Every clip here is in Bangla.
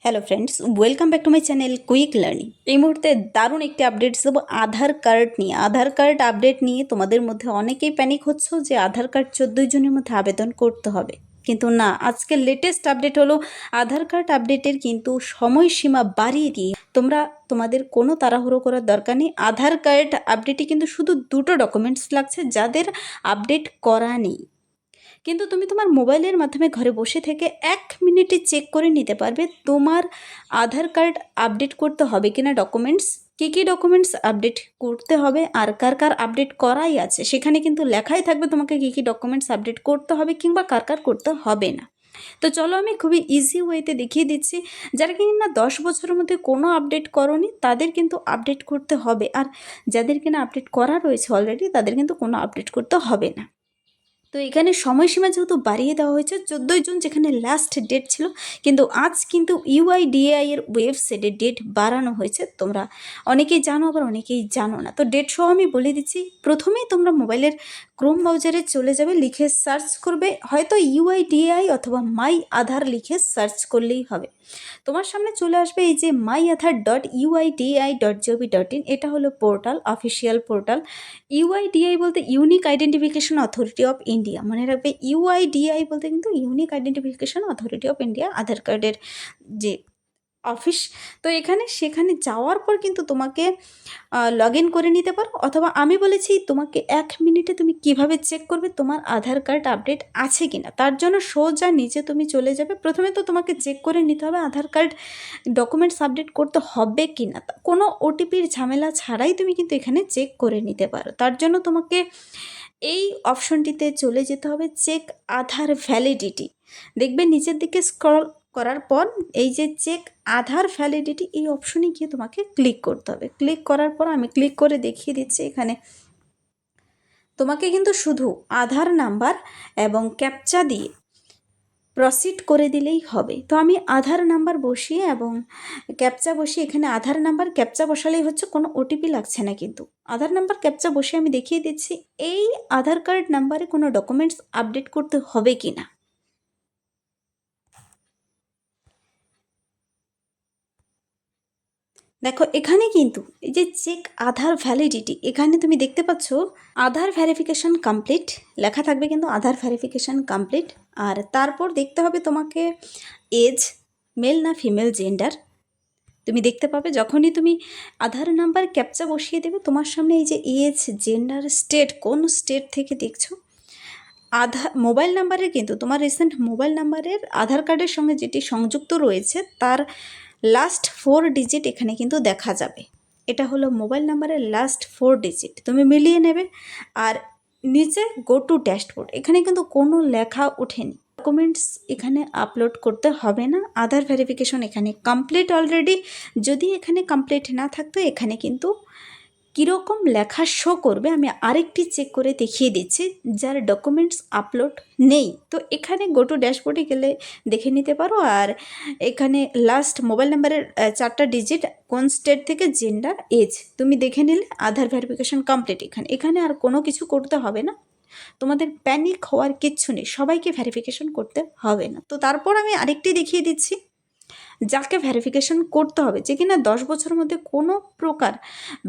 Hello friends, welcome back to my channel quick learning. এই মুহূর্তে দারুণ একটি আপডেট দেবো আধার কার্ড নিয়ে। আধার কার্ড আপডেট নিয়ে তোমাদের মধ্যে অনেকেই প্যানিক হচ্ছ যে আধার কার্ড 14 জনের মধ্যে আবেদন করতে হবে, কিন্তু না, আজকে লেটেস্ট আপডেট হলো আধার কার্ড আপডেটের কিন্তু সময়সীমা বাড়িয়ে দিয়ে তোমরা তোমাদের কোনো তাড়াহুড়ো করার দরকার নেই। আধার কার্ড আপডেটে কিন্তু শুধু দুটো ডকুমেন্টস লাগছে যাদের আপডেট করা নেই, কিন্তু তুমি তোমার মোবাইলের মাধ্যমে ঘরে বসে থেকে 1 মিনিটে চেক করে নিতে পারবে তোমার আধার কার্ড আপডেট করতে হবে কিনা, ডকুমেন্টস কী কী ডকুমেন্টস আপডেট করতে হবে আর কার কার আপডেট করাই আছে সেখানে কিন্তু লেখাই থাকবে তোমাকে কী কী ডকুমেন্টস আপডেট করতে হবে কিংবা কার কার করতে হবে না। তো চলো আমি খুবই ইজি ওয়েতে দেখিয়ে দিচ্ছি। যারা কিনা 10 বছরের মধ্যে কোনো আপডেট করনি তাদের কিন্তু আপডেট করতে হবে, আর যাদের কিনা আপডেট করা রয়েছে অলরেডি তাদের কিন্তু কোনো আপডেট করতে হবে না। তো এখানে সময়সীমা যেহেতু বাড়িয়ে দেওয়া হয়েছে 14 জুন যেখানে লাস্ট ডেট ছিল, কিন্তু আজ কিন্তু ইউআইডিএআই এর ওয়েবসাইটে ডেট বাড়ানো হয়েছে। তোমরা অনেকেই জানো আবার অনেকেই জানো না, তো ডেট সহ আমি বলে দিচ্ছি। প্রথমেই তোমরা মোবাইলের ক্রোম ব্রাউজারে চলে যাবে, লিখে সার্চ করবে হয়তো ইউআইডিএআই অথবা মাই আধার লিখে সার্চ করলেই হবে। তোমার সামনে চলে আসবে এই যে myaadhar.uidi.gov.in, এটা হলো পোর্টাল, অফিসিয়াল পোর্টাল। ইউআইডিআই বলতে unique identification authority of India, মনে রাখবে ইউআইডিআই বলতে কিন্তু unique identification authority of India, Aadhaar কার্ডের যে অফিস। তো সেখানে যাওয়ার পর কিন্তু তোমাকে লগ ইন করে নিতে পারো, অথবা আমি বলেছি তোমাকে 1 মিনিটে তুমি কিভাবে চেক করবে তোমার আধার কার্ড আপডেট আছে কিনা। তার জন্য সোজা নিচে তুমি চলে যাবে। প্রথমে তো তোমাকে চেক করে নিতে হবে আধার কার্ড ডকুমেন্টস আপডেট করতে হবে কিনা। কোনো ওটিপির ঝামেলা ছাড়াই তুমি কিন্তু এখানে চেক করে নিতে পারো। তার জন্য তোমাকে এই অপশনটিতে চলে যেতে হবে, চেক আধার ভ্যালিডিটি। দেখবে নিচের দিকে স্ক্রল করার পর এই যে চেক আধার ভ্যালিডিটি, এই অপশনে গিয়ে তোমাকে ক্লিক করতে হবে। ক্লিক করার পর আমি ক্লিক করে দেখিয়ে দিচ্ছি। এখানে তোমাকে কিন্তু শুধু আধার নাম্বার এবং ক্যাপচা দিয়ে প্রসিড করে দিলেই হবে। তো আমি আধার নাম্বার বসিয়ে এবং ক্যাপচা বসিয়ে, এখানে আধার নাম্বার ক্যাপচা বসালেই হচ্ছে, কোনো ওটিপি লাগছে না। কিন্তু আধার নাম্বার ক্যাপচা বসিয়ে আমি দেখিয়ে দিচ্ছি এই আধার কার্ড নাম্বারে কোনো ডকুমেন্টস আপডেট করতে হবে কি না। দেখো এখানে কিন্তু এই যে চেক আধার ভ্যালিডিটি, এখানে তুমি দেখতে পাচ্ছ আধার ভেরিফিকেশান কমপ্লিট লেখা থাকবে, কিন্তু আধার ভেরিফিকেশান কমপ্লিট। আর তারপর দেখতে হবে তোমাকে এজ, মেল না ফিমেল জেন্ডার তুমি দেখতে পাবে। যখনই তুমি আধার নাম্বার ক্যাপচা বসিয়ে দেবে তোমার সামনে এই যে এজ, জেন্ডার, স্টেট, কোন স্টেট থেকে দেখছো, আধার মোবাইল নাম্বারের কিন্তু তোমার রিসেন্ট মোবাইল নাম্বারের আধার কার্ডের সঙ্গে যেটি সংযুক্ত রয়েছে তার লাস্ট 4 ডিজিট এখানে কিন্তু দেখা যাবে। এটা হলো মোবাইল নাম্বারের লাস্ট 4 ডিজিট, তুমি মিলিয়ে নেবে। আর নিচে গো টু ড্যাশবোর্ড, এখানে কিন্তু কোনো লেখা ওঠেনি, ডকুমেন্টস এখানে আপলোড করতে হবে না। আধার ভেরিফিকেশন এখানে কমপ্লিট অলরেডি। যদি এখানে কমপ্লিট না থাকতো এখানে কিন্তু কীরকম লেখা শো করবে আমি আরেকটি চেক করে দেখিয়ে দিচ্ছি যার ডকুমেন্টস আপলোড নেই। তো এখানে গো টু ড্যাশবোর্ডে গেলে দেখে নিতে পারো। আর এখানে লাস্ট মোবাইল নাম্বারের 4টা ডিজিট, কোন স্টেট থেকে, জেন্ডার, এজ তুমি দেখে নিলে আধার ভেরিফিকেশন কমপ্লিট। এখানে আর কোনো কিছু করতে হবে না, তোমাদের প্যানিক হওয়ার কিচ্ছু নেই, সবাইকে ভেরিফিকেশন করতে হবে না। তো তারপর আমি আরেকটি দেখিয়ে দিচ্ছি যাকে ভেরিফিকেশন করতে হবে, যে কিনা 10 বছরের মধ্যে কোনো প্রকার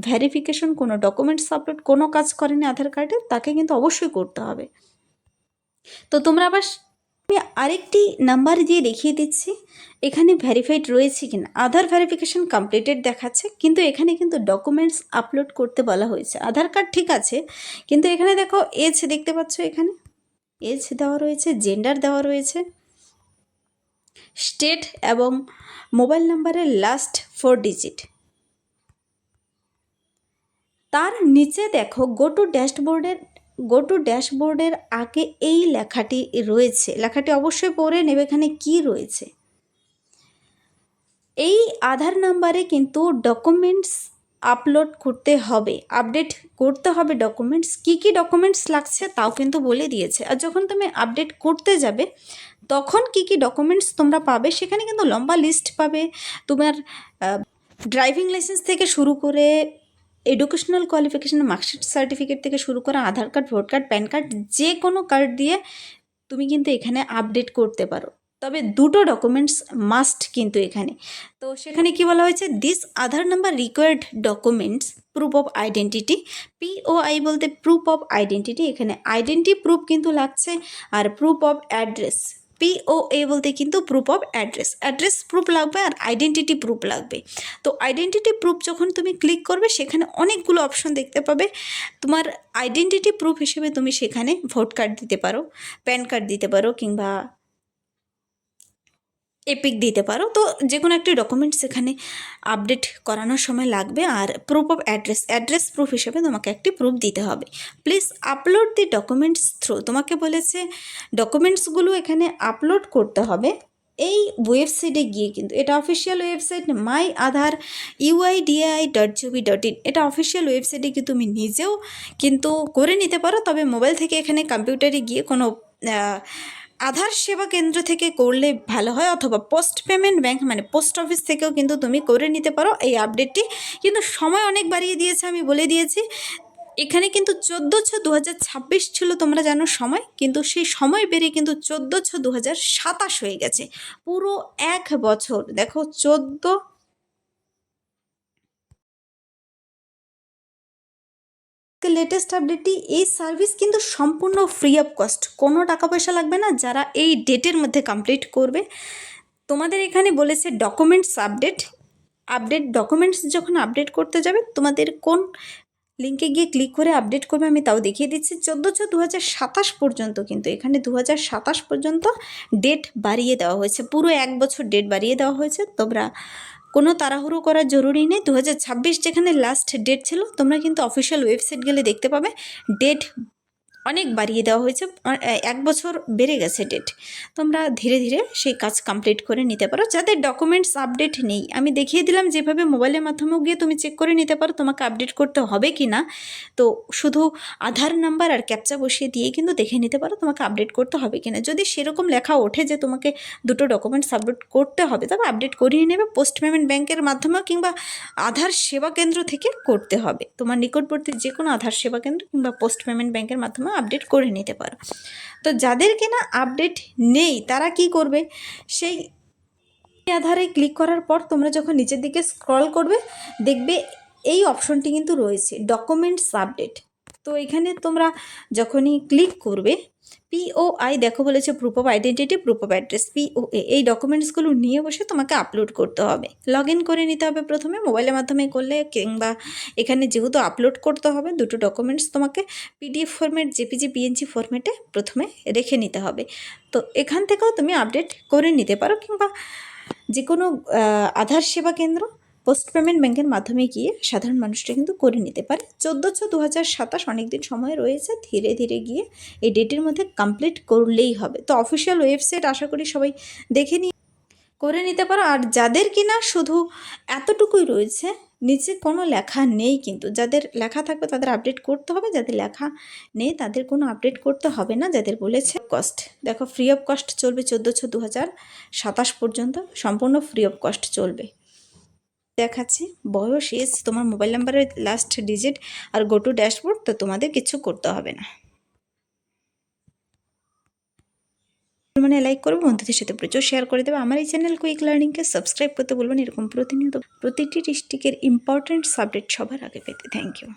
ভেরিফিকেশন, কোনো ডকুমেন্টস আপলোড, কোনো কাজ করেনি আধার কার্ডে, তাকে কিন্তু অবশ্যই করতে হবে। তো তোমরা আবার আমি আরেকটি নাম্বার দিয়ে দেখিয়ে দিচ্ছি এখানে ভেরিফাইড রয়েছে কিনা। আধার ভেরিফিকেশন কমপ্লিটেড দেখাচ্ছে, কিন্তু এখানে কিন্তু ডকুমেন্টস আপলোড করতে বলা হয়েছে। আধার কার্ড ঠিক আছে, কিন্তু এখানে দেখো এজ দেখতে পাচ্ছ, এখানে এজ দেওয়া রয়েছে, জেন্ডার দেওয়া রয়েছে, স্টেট এবং মোবাইল নাম্বারের লাস্ট 4 ডিজিট। তার নিচে দেখো গো টু ড্যাশবোর্ডের আগে এই লেখাটি রয়েছে, লেখাটি অবশ্যই পড়ে নেবে। এখানে কি রয়েছে, এই আধার নাম্বারে কিন্তু ডকুমেন্টস আপলোড করতে হবে, আপডেট করতে হবে। ডকুমেন্টস কী কী ডকুমেন্টস লাগছে তাও কিন্তু বলে দিয়েছে। আর যখন তুমি আপডেট করতে যাবে তখন কি কি ডকুমেন্টস তোমরা পাবে, সেখানে কিন্তু লম্বা লিস্ট পাবে। তোমার ড্রাইভিং লাইসেন্স থেকে শুরু করে এডুকেশনাল কোয়ালিফিকেশন, মার্কশিট সার্টিফিকেট থেকে শুরু করে Aadhaar card, vote card, PAN card, যে কোনো কার্ড দিয়ে তুমি কিন্তু এখানে আপডেট করতে পারো। তবে দুটো ডকুমেন্টস মাস্ট কিন্তু এখানে। তো সেখানে কি বলা হয়েছে, this Aadhaar number required documents proof of identity. POI বলতে প্রুফ অফ আইডেন্টিটি, এখানে আইডেন্টি প্রুফ কিন্তু লাগছে, আর প্রুফ অফ অ্যাড্রেস। POA বলতে কিন্তু proof of address, address proof লাগবে আর আইডেন্টিটি প্রুফ লাগবে। তো আইডেন্টিটি প্রুফ যখন তুমি ক্লিক করবে সেখানে অনেকগুলো অপশন দেখতে পাবে। তোমার আইডেন্টিটি প্রুফ হিসেবে তুমি সেখানে ভোট কার্ড দিতে পারো, প্যান কার্ড দিতে পারো, কিংবা এপিক দিতে পারো। তো যে কোনো একটি ডকুমেন্টস এখানে আপডেট করানোর সময় লাগবে। আর proof of address, address proof হিসেবে তোমাকে একটি প্রুফ দিতে হবে। Please upload the documents through, তোমাকে বলেছে ডকুমেন্টসগুলো এখানে আপলোড করতে হবে এই ওয়েবসাইটে গিয়ে। কিন্তু এটা অফিসিয়াল ওয়েবসাইট myAadharUIDAI.gov.in, এটা অফিসিয়াল ওয়েবসাইটে গিয়ে তুমি নিজেও কিন্তু করে নিতে পারো। তবে মোবাইল থেকে এখানে কম্পিউটারে গিয়ে কোনো আধার সেবা কেন্দ্র থেকে করলে ভালো হয়, অথবা পোস্ট পেমেন্ট ব্যাংক মানে পোস্ট অফিস থেকেও কিন্তু তুমি করে নিতে পারো এই আপডেটটি। কিন্তু সময় অনেক বাড়িয়ে দিয়েছে, আমি বলে দিয়েছি। এখানে কিন্তু 14/6/2026 ছিল, তোমরা জানো সময়, কিন্তু সেই সময় বেরিয়ে কিন্তু 14/6/2027 হয়ে গেছে, পুরো 1 বছর। দেখো 14 লেটেস্ট আপডেটটি, এই সার্ভিস কিন্তু সম্পূর্ণ ফ্রি অফ কস্ট, কোনো টাকা পয়সা লাগবে না যারা এই ডেটের মধ্যে কমপ্লিট করবে। তোমাদের এখানে বলেছে ডকুমেন্টস আপডেট ডকুমেন্টস যখন আপডেট করতে যাবে তোমাদের কোন লিঙ্কে গিয়ে ক্লিক করে আপডেট করবে আমি তাও দেখিয়ে দিচ্ছি। 14/6/2027 পর্যন্ত, কিন্তু এখানে 2027 পর্যন্ত ডেট বাড়িয়ে দেওয়া হয়েছে, পুরো 1 বছর ডেট বাড়িয়ে দেওয়া হয়েছে। তোমরা কোনো তাড়াহুড়ো করার জরুরি নেই। 2026 যেখানে লাস্ট ডেট ছিল, তোমরা কিন্তু অফিসিয়াল ওয়েবসাইট গেলে দেখতে পাবে ডেট অনেক বাড়িয়ে দেওয়া হয়েছে, 1 বছর বেড়ে গেছে ডেট। তোমরা ধীরে ধীরে সেই কাজ কমপ্লিট করে নিতে পারো। যাদের ডকুমেন্টস আপডেট নেই, আমি দেখিয়ে দিলাম যেভাবে মোবাইলের মাধ্যমেও গিয়ে তুমি চেক করে নিতে পারো তোমাকে আপডেট করতে হবে কি না। তো শুধু আধার নাম্বার আর ক্যাপচা বসিয়ে দিয়ে কিন্তু দেখে নিতে পারো তোমাকে আপডেট করতে হবে কি না। যদি সেরকম লেখা ওঠে যে তোমাকে দুটো ডকুমেন্টস আপলোড করতে হবে, তবে আপডেট করিয়ে নেবে, পোস্ট পেমেন্ট ব্যাংকের মাধ্যমে কিংবা আধার সেবা কেন্দ্র থেকে করতে হবে। তোমার নিকটবর্তী যে কোনো আধার সেবা কেন্দ্র কিংবা পোস্ট পেমেন্ট ব্যাংকের মাধ্যমে আপডেট করে নিতে পারো। তো যাদের কিনা আপডেট নেই তারা কি করবে, সেই আধারে ক্লিক করার পর তোমরা যখন নিচের দিকে স্ক্রল করবে দেখবে এই অপশনটি কিন্তু রয়েছে ডকুমেন্টস আপডেট। তো এখানে তোমরা যখনই ক্লিক করবে POI দেখো বলেছে proof of identity, proof of address, POA, এই ডকুমেন্টসগুলো নিয়ে বসে তোমাকে আপলোড করতে হবে। লগ ইন করে নিতে হবে প্রথমে, মোবাইলের মাধ্যমে করলে, কিংবা এখানে যেহেতু আপলোড করতে হবে দুটো ডকুমেন্টস তোমাকে PDF ফরম্যাট, JPG, PNG ফরম্যাটে প্রথমে রেখে নিতে হবে। তো এখান থেকেও তুমি আপডেট করে নিতে পারো, কিংবা যে কোনো আধার সেবা কেন্দ্র, পোস্ট পেমেন্ট ব্যাংকের মাধ্যমে গিয়ে সাধারণ মানুষটা কিন্তু করে নিতে পারে। 14/6/2027 অনেক দিন সময় রয়েছে, ধীরে ধীরে গিয়ে এই ডেটের মধ্যে কমপ্লিট করলেই হবে। তো অফিসিয়াল ওয়েবসাইট আশা করি সবাই দেখে নিয়ে করে নিতে পারো। আর যাদের কিনা শুধু এতটুকুই রয়েছে, নিচে কোনো লেখা নেই, কিন্তু যাদের লেখা থাকবে তাদের আপডেট করতে হবে, যাদের লেখা নেই তাদের কোনো আপডেট করতে হবে না। যাদের বলেছে কস্ট, দেখো ফ্রি অফ কস্ট চলবে 14/6/2027 পর্যন্ত, সম্পূর্ণ ফ্রি অফ কস্ট চলবে। দেখাচ্ছি বয়স, এজ, তোমার মোবাইল নাম্বারের লাস্ট ডিজিট আর গো টু ড্যাশবোর্ড। তো তোমাদের কিছু করতে হবে না, মানে লাইক করবে, বন্ধুদের সাথে প্রচুর শেয়ার করে দেবে। আমার এই চ্যানেল কুইক লার্নিংকে সাবস্ক্রাইব করতে বলবেন এরকম প্রতিনিয়ত প্রতিটি ডিস্ট্রিক্টের ইম্পর্টেন্ট সাবজেক্ট সবার আগে পেতে। Thank you.